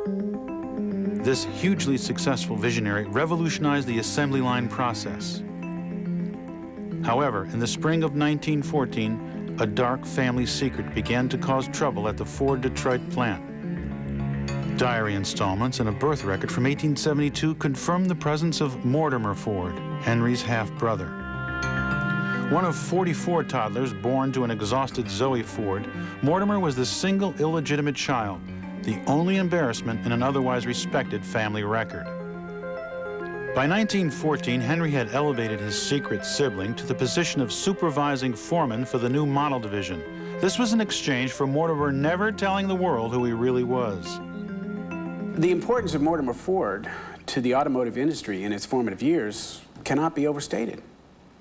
This hugely successful visionary revolutionized the assembly line process. However, in the spring of 1914, a dark family secret began to cause trouble at the Ford Detroit plant. Diary installments and a birth record from 1872 confirmed the presence of Mortimer Ford, Henry's half-brother. One of 44 toddlers born to an exhausted Zoe Ford, Mortimer was the single illegitimate child, the only embarrassment in an otherwise respected family record. By 1914, Henry had elevated his secret sibling to the position of supervising foreman for the new model division. This was in exchange for Mortimer never telling the world who he really was. The importance of Mortimer Ford to the automotive industry in its formative years cannot be overstated.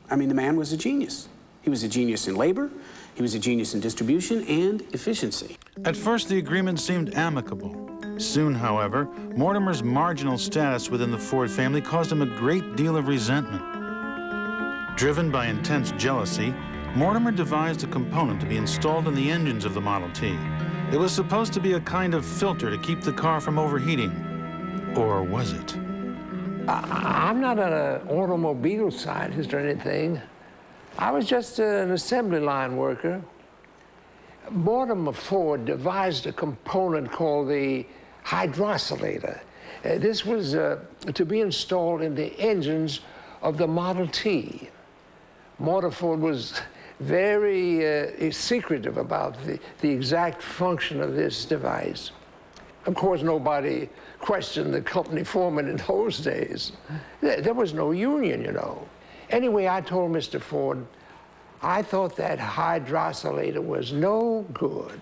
I mean, the man was a genius. He was a genius in labor, he was a genius in distribution and efficiency. At first, the agreement seemed amicable. Soon, however, Mortimer's marginal status within the Ford family caused him a great deal of resentment. Driven by intense jealousy, Mortimer devised a component to be installed in the engines of the Model T. It was supposed to be a kind of filter to keep the car from overheating. Or was it? I'm not an automobile scientist or anything. I was just an assembly line worker. Mortimer Ford devised a component called the Hydrocilator. This was to be installed in the engines of the Model T. Mortimer Ford was very secretive about the exact function of this device. Of course, nobody questioned the company foreman in those days. There was no union, you know. Anyway, I told Mr. Ford, I thought that hydrocilator was no good.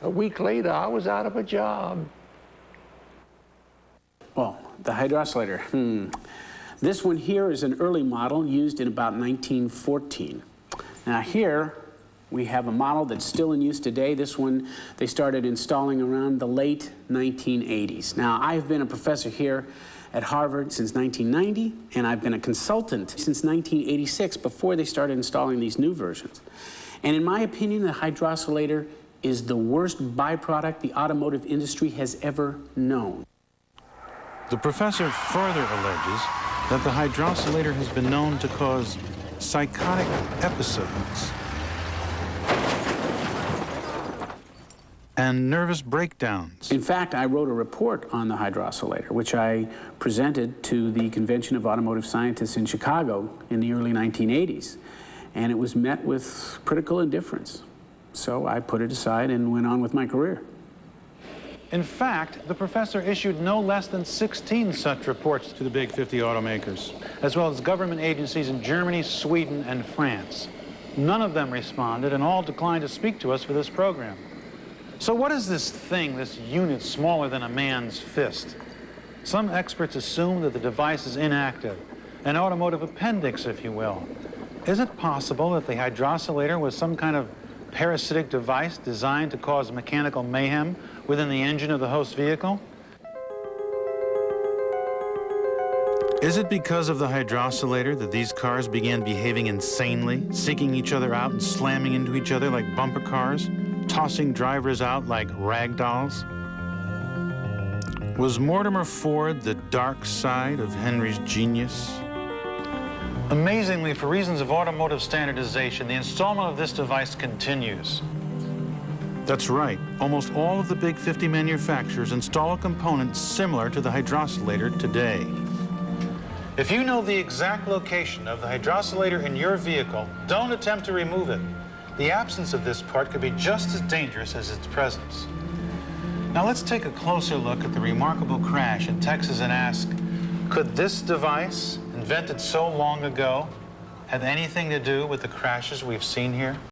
A week later, I was out of a job. Well, the hydrocilator, This one here is an early model used in about 1914. Now here, we have a model that's still in use today. This one, they started installing around the late 1980s. Now, I've been a professor here at Harvard since 1990, and I've been a consultant since 1986, before they started installing these new versions. And in my opinion, the hydrocilator is the worst byproduct the automotive industry has ever known. The professor further alleges that the hydrocilator has been known to cause psychotic episodes and nervous breakdowns. In fact, I wrote a report on the hydrocilator, which I presented to the Convention of Automotive Scientists in Chicago in the early 1980s, and it was met with critical indifference. So I put it aside and went on with my career. In fact, the professor issued no less than 16 such reports to the big 50 automakers, as well as government agencies in Germany, Sweden, and France. None of them responded, and all declined to speak to us for this program. So what is this thing, this unit smaller than a man's fist? Some experts assume that the device is inactive, an automotive appendix, if you will. Is it possible that the hydrocilator was some kind of parasitic device designed to cause mechanical mayhem within the engine of the host vehicle? Is it because of the hydrocilator that these cars began behaving insanely, seeking each other out and slamming into each other like bumper cars, tossing drivers out like rag dolls? Was Mortimer Ford the dark side of Henry's genius? Amazingly, for reasons of automotive standardization, the installment of this device continues. That's right. Almost all of the big 50 manufacturers install a component similar to the hydrocilator today. If you know the exact location of the hydrocilator in your vehicle, don't attempt to remove it. The absence of this part could be just as dangerous as its presence. Now let's take a closer look at the remarkable crash in Texas and ask, could this device, invented so long ago, have anything to do with the crashes we've seen here?